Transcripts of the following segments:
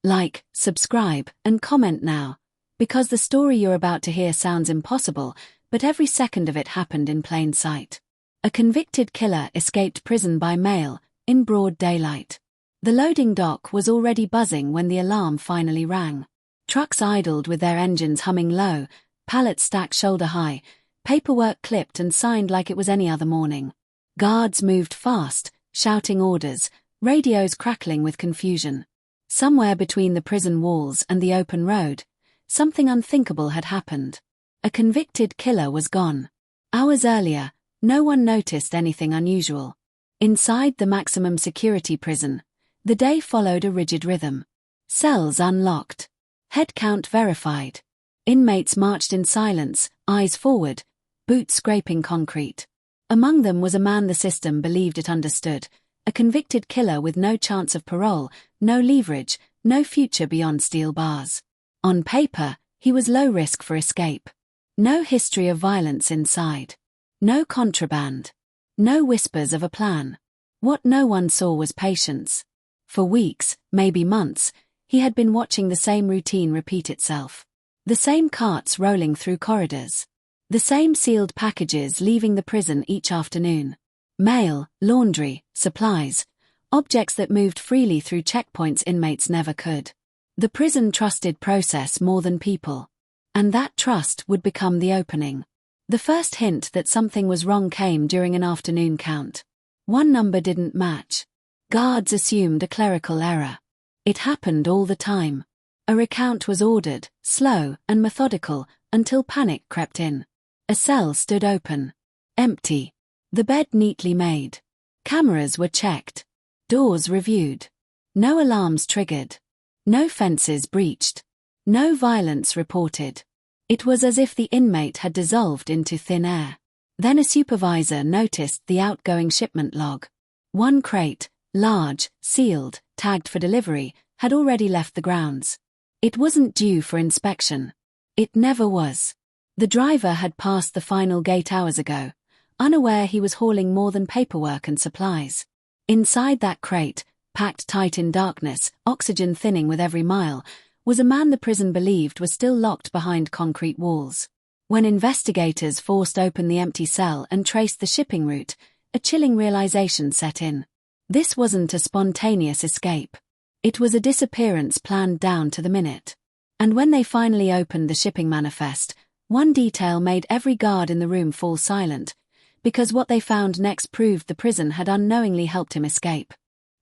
Like, subscribe, and comment now, because the story you're about to hear sounds impossible, but every second of it happened in plain sight. A convicted killer escaped prison by mail, in broad daylight. The loading dock was already buzzing when the alarm finally rang. Trucks idled with their engines humming low, pallets stacked shoulder-high, paperwork clipped and signed like it was any other morning. Guards moved fast, shouting orders, radios crackling with confusion. Somewhere between the prison walls and the open road, something unthinkable had happened. A convicted killer was gone. Hours earlier, no one noticed anything unusual. Inside the maximum security prison, the day followed a rigid rhythm. Cells unlocked. Head count verified. Inmates marched in silence, eyes forward, boots scraping concrete. Among them was a man the system believed it understood, a convicted killer with no chance of parole, no leverage, no future beyond steel bars. On paper, he was low risk for escape. No history of violence inside. No contraband. No whispers of a plan. What no one saw was patience. For weeks, maybe months, he had been watching the same routine repeat itself. The same carts rolling through corridors. The same sealed packages leaving the prison each afternoon. Mail, laundry, supplies, objects that moved freely through checkpoints inmates never could. The prison trusted process more than people. And that trust would become the opening. The first hint that something was wrong came during an afternoon count. One number didn't match. Guards assumed a clerical error. It happened all the time. A recount was ordered, slow and methodical, until panic crept in. A cell stood open. Empty. The bed neatly made. Cameras were checked. Doors reviewed. No alarms triggered. No fences breached. No violence reported. It was as if the inmate had dissolved into thin air. Then a supervisor noticed the outgoing shipment log. One crate, large, sealed, tagged for delivery, had already left the grounds. It wasn't due for inspection. It never was. The driver had passed the final gate hours ago, unaware he was hauling more than paperwork and supplies. Inside that crate, packed tight in darkness, oxygen thinning with every mile, was a man the prison believed was still locked behind concrete walls. When investigators forced open the empty cell and traced the shipping route, a chilling realization set in. This wasn't a spontaneous escape. It was a disappearance planned down to the minute. And when they finally opened the shipping manifest, one detail made every guard in the room fall silent, because what they found next proved the prison had unknowingly helped him escape.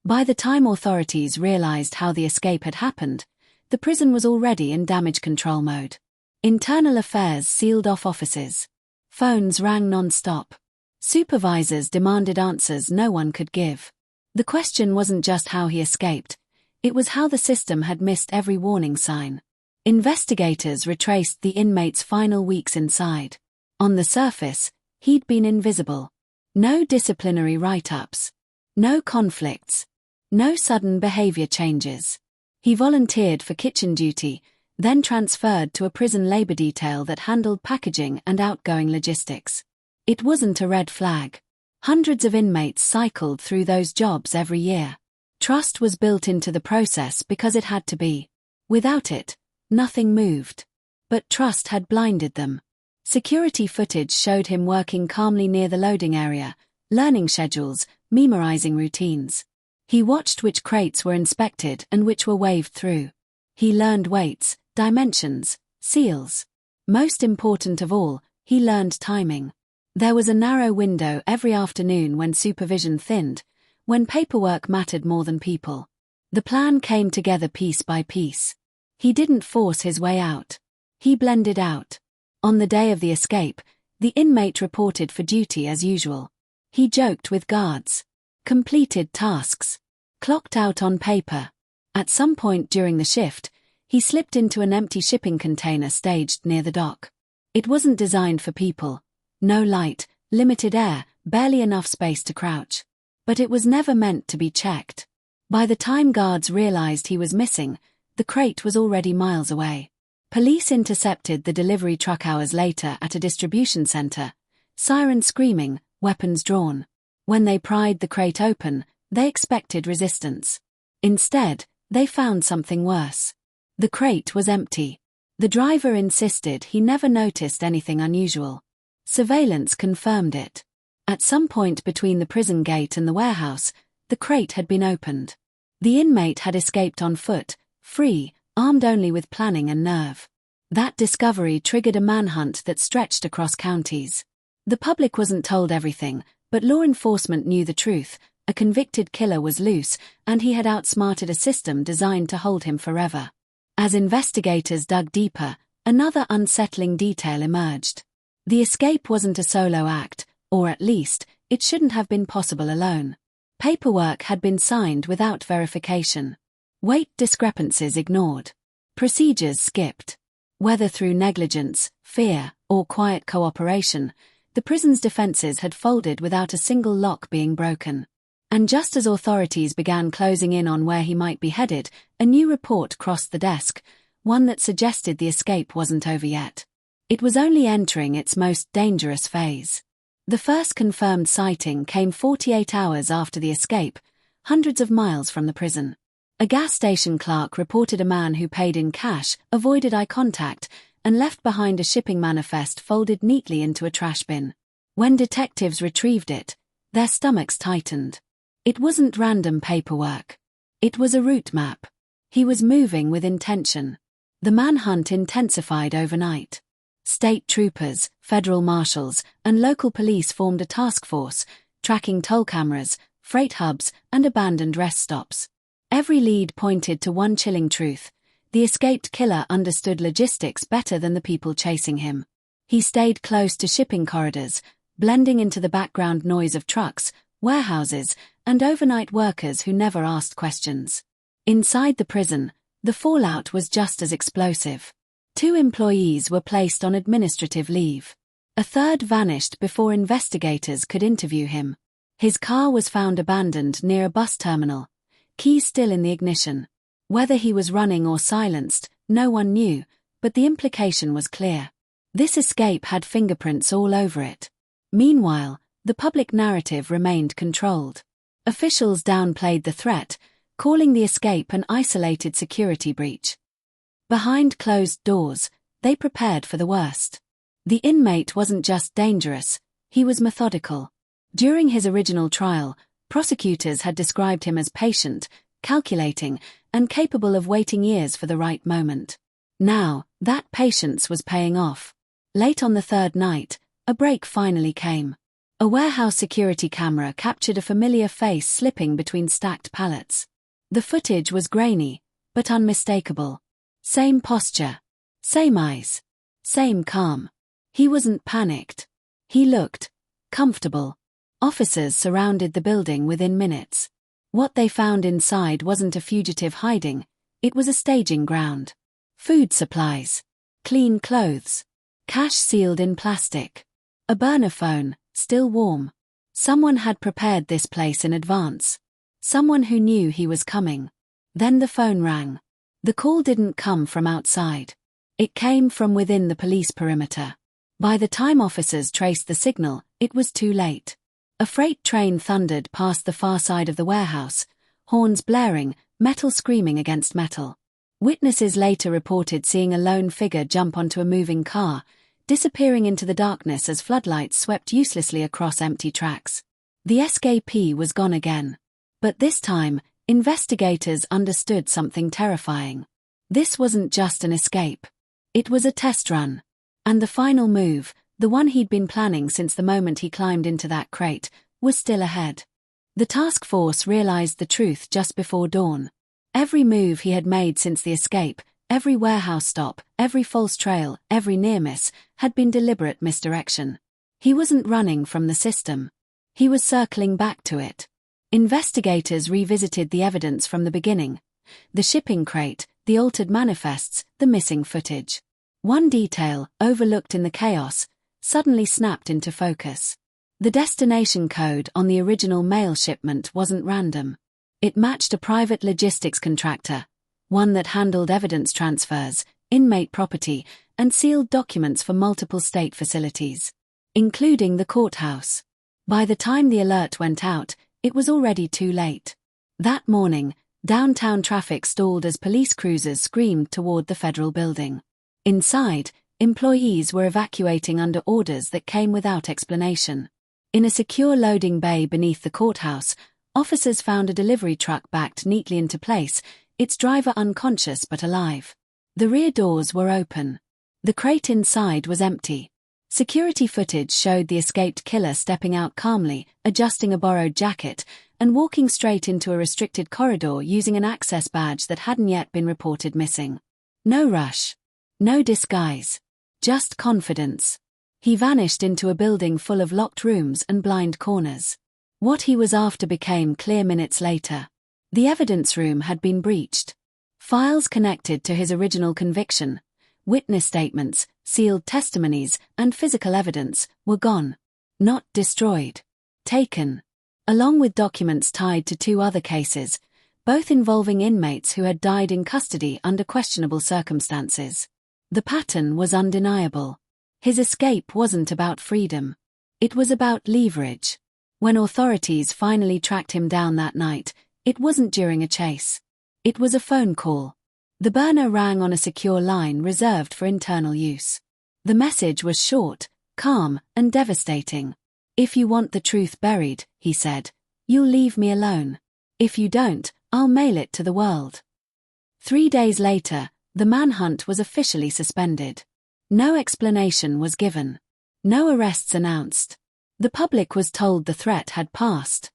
By the time authorities realized how the escape had happened, the prison was already in damage control mode. Internal affairs sealed off offices. Phones rang non-stop. Supervisors demanded answers no one could give. The question wasn't just how he escaped, it was how the system had missed every warning sign. Investigators retraced the inmate's final weeks inside. On the surface, he'd been invisible. No disciplinary write-ups. No conflicts. No sudden behavior changes. He volunteered for kitchen duty, then transferred to a prison labor detail that handled packaging and outgoing logistics. It wasn't a red flag. Hundreds of inmates cycled through those jobs every year. Trust was built into the process because it had to be. Without it, nothing moved. But trust had blinded them. Security footage showed him working calmly near the loading area, learning schedules, memorizing routines. He watched which crates were inspected and which were waved through. He learned weights, dimensions, seals. Most important of all, he learned timing. There was a narrow window every afternoon when supervision thinned, when paperwork mattered more than people. The plan came together piece by piece. He didn't force his way out. He blended out. On the day of the escape, the inmate reported for duty as usual. He joked with guards. Completed tasks. Clocked out on paper. At some point during the shift, he slipped into an empty shipping container staged near the dock. It wasn't designed for people. No light, limited air, barely enough space to crouch. But it was never meant to be checked. By the time guards realized he was missing, the crate was already miles away. Police intercepted the delivery truck hours later at a distribution center, sirens screaming, weapons drawn. When they pried the crate open, they expected resistance. Instead, they found something worse. The crate was empty. The driver insisted he never noticed anything unusual. Surveillance confirmed it. At some point between the prison gate and the warehouse, the crate had been opened. The inmate had escaped on foot, free, armed only with planning and nerve. That discovery triggered a manhunt that stretched across counties. The public wasn't told everything, but law enforcement knew the truth. A convicted killer was loose, and he had outsmarted a system designed to hold him forever. As investigators dug deeper, another unsettling detail emerged. The escape wasn't a solo act, or at least, it shouldn't have been possible alone. Paperwork had been signed without verification. Weight discrepancies ignored. Procedures skipped. Whether through negligence, fear, or quiet cooperation, the prison's defenses had folded without a single lock being broken. And just as authorities began closing in on where he might be headed, a new report crossed the desk, one that suggested the escape wasn't over yet. It was only entering its most dangerous phase. The first confirmed sighting came 48 hours after the escape, hundreds of miles from the prison. A gas station clerk reported a man who paid in cash, avoided eye contact, and left behind a shipping manifest folded neatly into a trash bin. When detectives retrieved it, their stomachs tightened. It wasn't random paperwork. It was a route map. He was moving with intention. The manhunt intensified overnight. State troopers, federal marshals, and local police formed a task force, tracking toll cameras, freight hubs, and abandoned rest stops. Every lead pointed to one chilling truth: the escaped killer understood logistics better than the people chasing him. He stayed close to shipping corridors, blending into the background noise of trucks, warehouses, and overnight workers who never asked questions. Inside the prison, the fallout was just as explosive. 2 employees were placed on administrative leave. A third vanished before investigators could interview him. His car was found abandoned near a bus terminal, keys still in the ignition. Whether he was running or silenced, no one knew, but the implication was clear. This escape had fingerprints all over it. Meanwhile, the public narrative remained controlled. Officials downplayed the threat, calling the escape an isolated security breach. Behind closed doors, they prepared for the worst. The inmate wasn't just dangerous, he was methodical. During his original trial, prosecutors had described him as patient, calculating, and capable of waiting years for the right moment. Now, that patience was paying off. Late on the third night, a break finally came. A warehouse security camera captured a familiar face slipping between stacked pallets. The footage was grainy, but unmistakable. Same posture, same eyes, same calm. He wasn't panicked. He looked comfortable. Officers surrounded the building within minutes. What they found inside wasn't a fugitive hiding, it was a staging ground. Food supplies, clean clothes, cash sealed in plastic, a burner phone, still warm. Someone had prepared this place in advance. Someone who knew he was coming. Then the phone rang. The call didn't come from outside. It came from within the police perimeter. By the time officers traced the signal, it was too late. A freight train thundered past the far side of the warehouse, horns blaring, metal screaming against metal. Witnesses later reported seeing a lone figure jump onto a moving car, disappearing into the darkness as floodlights swept uselessly across empty tracks. The escapee was gone again. But this time, investigators understood something terrifying. This wasn't just an escape. It was a test run. And the final move, the one he'd been planning since the moment he climbed into that crate, was still ahead. The task force realized the truth just before dawn. Every move he had made since the escape, every warehouse stop, every false trail, every near miss, had been deliberate misdirection. He wasn't running from the system. He was circling back to it. Investigators revisited the evidence from the beginning. The shipping crate, the altered manifests, the missing footage. One detail, overlooked in the chaos, suddenly snapped into focus. The destination code on the original mail shipment wasn't random. It matched a private logistics contractor, one that handled evidence transfers, inmate property, and sealed documents for multiple state facilities, including the courthouse. By the time the alert went out, it was already too late. That morning, Downtown traffic stalled as police cruisers screamed toward the federal building. Inside, employees were evacuating under orders that came without explanation. In a secure loading bay beneath the courthouse, officers found a delivery truck backed neatly into place, its driver unconscious but alive. The rear doors were open. The crate inside was empty. Security footage showed the escaped killer stepping out calmly, adjusting a borrowed jacket, and walking straight into a restricted corridor using an access badge that hadn't yet been reported missing. No rush. No disguise. Just confidence. He vanished into a building full of locked rooms and blind corners. What he was after became clear minutes later. The evidence room had been breached. Files connected to his original conviction, witness statements, sealed testimonies, and physical evidence, were gone. Not destroyed. Taken. Along with documents tied to 2 other cases, both involving inmates who had died in custody under questionable circumstances. The pattern was undeniable. His escape wasn't about freedom. It was about leverage. When authorities finally tracked him down that night, it wasn't during a chase. It was a phone call. The burner rang on a secure line reserved for internal use. The message was short, calm, and devastating. "If you want the truth buried," he said, "you'll leave me alone. If you don't, I'll mail it to the world." 3 days later, the manhunt was officially suspended. No explanation was given. No arrests announced. The public was told the threat had passed.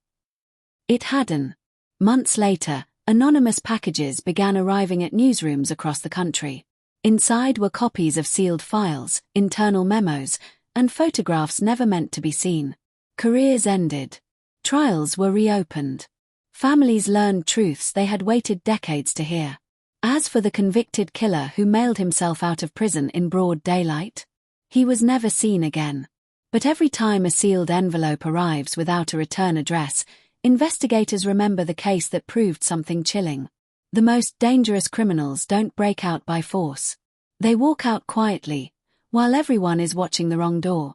It hadn't. Months later, anonymous packages began arriving at newsrooms across the country. Inside were copies of sealed files, internal memos, and photographs never meant to be seen. Careers ended. Trials were reopened. Families learned truths they had waited decades to hear. As for the convicted killer who mailed himself out of prison in broad daylight, he was never seen again. But every time a sealed envelope arrives without a return address, investigators remember the case that proved something chilling. The most dangerous criminals don't break out by force. They walk out quietly, while everyone is watching the wrong door.